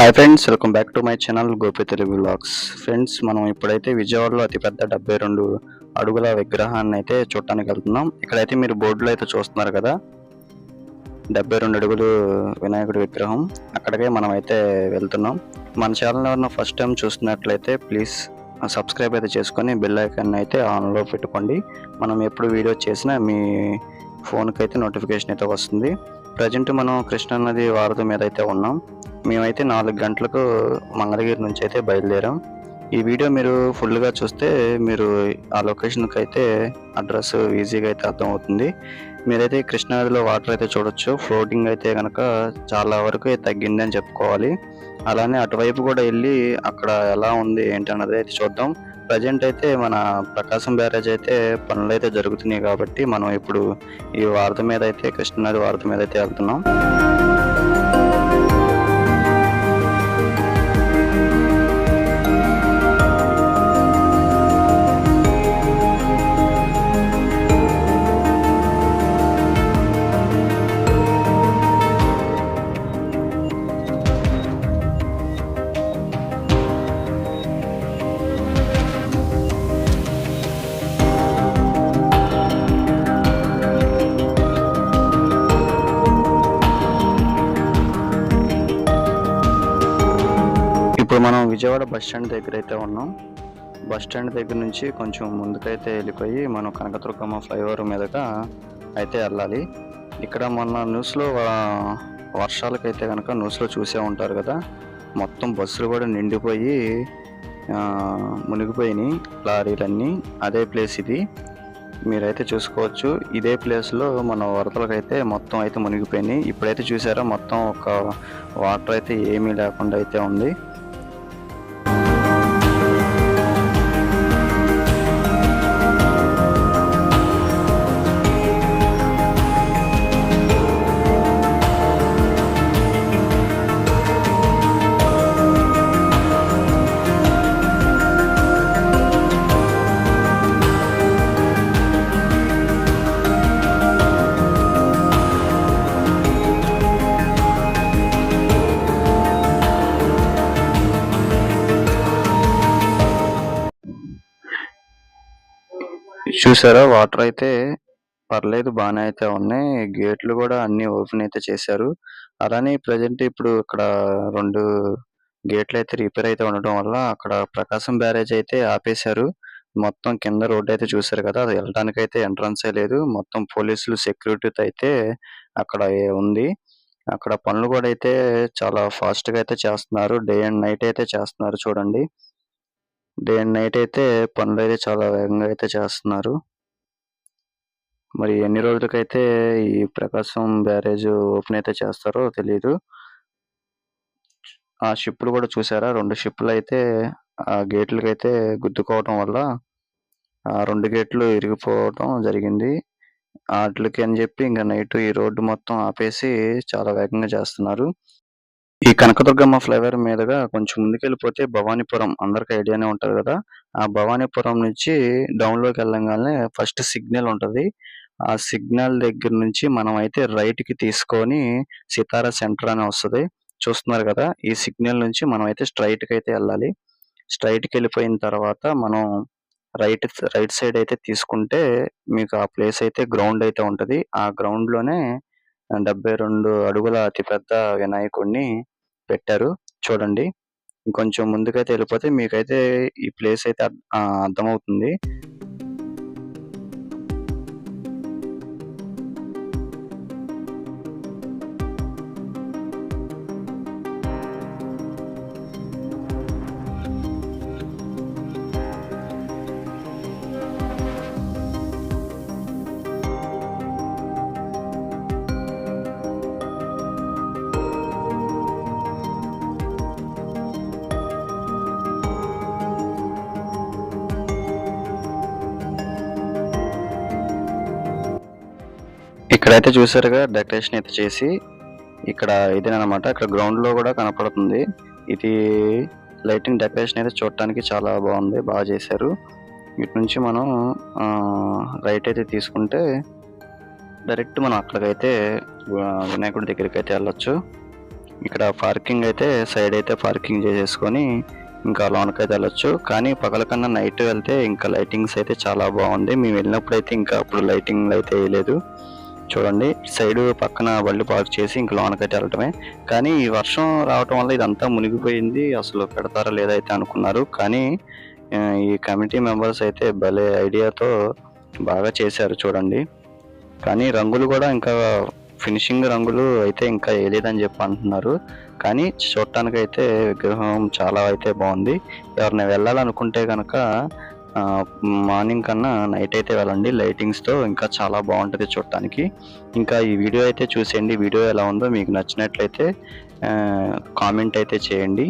Hi friends, welcome back to my channel Gopi Telugu vlogs. Friends, మనం ఇప్పుడైతే విజయవాడలో అతిపెద్ద 72 అడుగుల విగ్రహాన్ని అయితే చూడటానికి వెళ్తున్నాం. ఇక్కడైతే మీరు బోర్డులో అయితే చూస్తున్నారు కదా, 72 అడుగులు వినాయకుడి విగ్రహం. అక్కడికే మనం అయితే వెళ్తున్నాం. మన ఛానల్ ఎవరైనా ఫస్ట్ టైం చూస్తున్నట్లయితే ప్లీజ్ సబ్స్క్రైబ్ అయితే చేసుకొని బెల్ ఐకాన్ అయితే ఆన్లో పెట్టుకోండి. మనం ఎప్పుడు వీడియో చేసినా మీ ఫోన్కి అయితే నోటిఫికేషన్ అయితే వస్తుంది. ప్రజెంట్ మనం కృష్ణానది వారధి మీద అయితే ఉన్నాం. మేమైతే 4 గంటలకు మంగళగిరి నుంచి అయితే బయలుదేరాం. ఈ వీడియో మీరు ఫుల్గా చూస్తే మీరు ఆ లొకేషన్కి అయితే అడ్రస్ ఈజీగా అయితే అర్థమవుతుంది. మీరైతే కృష్ణానదిలో వాటర్ అయితే చూడొచ్చు. ఫ్లోటింగ్ అయితే కనుక చాలా వరకు తగ్గింది అని చెప్పుకోవాలి. అలానే అటువైపు కూడా వెళ్ళి అక్కడ ఎలా ఉంది ఏంటన్నది అయితే చూద్దాం. ప్రజెంట్ అయితే మన ప్రకాశం బ్యారేజ్ అయితే పనులు అయితే జరుగుతున్నాయి కాబట్టి మనం ఇప్పుడు ఈ వారధి మీద అయితే కృష్ణానది వారధి మీద అయితే వెళ్తున్నాం. ఇప్పుడు మనం విజయవాడ బస్ స్టాండ్ దగ్గర అయితే ఉన్నాం. బస్ స్టాండ్ దగ్గర నుంచి కొంచెం ముందుకైతే వెళ్ళిపోయి మనం కనకదుర్గమ్మ ఫ్లైఓవర్ మీదుగా అయితే వెళ్ళాలి. ఇక్కడ మొన్న న్యూస్లో వర్షాలకైతే కనుక న్యూస్లో చూసే ఉంటారు కదా, మొత్తం బస్సులు కూడా నిండిపోయి మునిగిపోయినాయి లారీలన్నీ. అదే ప్లేస్ ఇది, మీరైతే చూసుకోవచ్చు. ఇదే ప్లేస్లో మన వరదలకైతే మొత్తం అయితే మునిగిపోయినాయి. ఇప్పుడైతే చూసారా, మొత్తం ఒక వాటర్ అయితే ఏమీ లేకుండా అయితే ఉంది. చూసారా, వాటర్ అయితే పర్లేదు, బాగానే అయితే ఉన్నాయి. గేట్లు కూడా అన్ని ఓపెన్ అయితే చేశారు. అలానే ప్రజెంట్ ఇప్పుడు ఇక్కడ 2 గేట్లు అయితే రిపేర్ అయితే ఉండటం వల్ల అక్కడ ప్రకాశం బ్యారేజ్ అయితే ఆపేశారు. మొత్తం కింద రోడ్డు అయితే చూసారు కదా, అది వెళ్ళడానికి అయితే ఎంట్రన్సే లేదు. మొత్తం పోలీసులు సెక్యూరిటీతో అయితే అక్కడ ఉంది. అక్కడ పనులు కూడా అయితే చాలా ఫాస్ట్గా అయితే చేస్తున్నారు. డే అండ్ నైట్ అయితే చేస్తున్నారు. చూడండి, డే అండ్ నైట్ అయితే పనులు అయితే చాలా వేగంగా అయితే చేస్తున్నారు. మరి ఎన్ని రోజులకైతే ఈ ప్రకాశం బ్యారేజ్ ఓపెన్ అయితే చేస్తారో తెలియదు. ఆ షిప్లు కూడా చూసారా, 2 షిప్లు అయితే ఆ గేట్లకి అయితే గుద్దుకోవటం వల్ల ఆ 2 గేట్లు ఇరిగిపోవటం జరిగింది. వాటికి అని చెప్పి ఇంకా నైట్ ఈ రోడ్డు మొత్తం ఆపేసి చాలా వేగంగా చేస్తున్నారు. ఈ కనకదుర్గమ్మ ఫ్లైఓవర్ మీదుగా కొంచెం ముందుకెళ్ళిపోతే భవానీపురం, అందరికి ఐడియానే ఉంటది కదా. ఆ భవానీపురం నుంచి డౌన్లోకి వెళ్ళంగానే ఫస్ట్ సిగ్నల్ ఉంటది. ఆ సిగ్నల్ దగ్గర నుంచి మనం అయితే రైట్ కి తీసుకొని సితారా సెంటర్ అని వస్తుంది, చూస్తున్నారు కదా. ఈ సిగ్నల్ నుంచి మనం అయితే స్ట్రైట్ కి అయితే వెళ్ళాలి. స్ట్రైట్ కి వెళ్ళిపోయిన తర్వాత మనం రైట్ సైడ్ అయితే తీసుకుంటే మీకు ఆ ప్లేస్ అయితే గ్రౌండ్ అయితే ఉంటది. ఆ గ్రౌండ్ లోనే 72 అడుగుల అతిపెద్ద వినాయకుడిని పెట్టారు. చూడండి, ఇంకొంచెం ముందుకైతే వెళ్ళిపోతే మీకైతే ఈ ప్లేస్ అయితే అర్థమవుతుంది. ఇక్కడైతే చూసారుగా, డెకరేషన్ అయితే చేసి ఇక్కడ ఇదేనమాట. ఇక్కడ గ్రౌండ్ లో కూడా కనపడుతుంది. ఇది లైటింగ్ డెకరేషన్ అయితే చూడటానికి చాలా బాగుంది, బాగా చేశారు. ఇటు నుంచి మనం రైట్ అయితే తీసుకుంటే డైరెక్ట్ మనం అక్కడికైతే వినాయకుడి దగ్గరికి అయితే వెళ్ళొచ్చు. ఇక్కడ పార్కింగ్ అయితే సైడ్ అయితే పార్కింగ్ చేసేసుకొని ఇంకా లోనకైతే వెళ్ళొచ్చు. కానీ పగల కన్నా నైట్ వెళ్తే ఇంకా లైటింగ్స్ అయితే చాలా బాగుంది. మేము వెళ్ళినప్పుడు అయితే ఇంకా అప్పుడు లైటింగ్ అయితే వేయలేదు. చూడండి సైడ్ పక్కన బండి పార్క్ చేసి ఇంకా లోనకైతే వెళ్ళటమే. కానీ ఈ వర్షం రావటం వల్ల ఇదంతా మునిగిపోయింది. అసలు పెడతారా లేదా అయితే అనుకున్నారు. కానీ ఈ కమిటీ మెంబర్స్ అయితే భలే ఐడియాతో బాగా చేశారు చూడండి. కానీ రంగులు కూడా ఇంకా ఫినిషింగ్ రంగులు అయితే ఇంకా వేయలేదని చెప్పి అంటున్నారు. కానీ చూడటానికైతే విగ్రహం చాలా అయితే బాగుంది. ఎవరైనా వెళ్ళాలనుకుంటే కనుక మార్నింగ్ కన్నా నైట్ అయితే వెళ్ళండి. లైటింగ్స్తో ఇంకా చాలా బాగుంటుంది చూడటానికి. ఇంకా ఈ వీడియో అయితే చూసేయండి. వీడియో ఎలా ఉందో మీకు నచ్చినట్లయితే కామెంట్ అయితే చేయండి.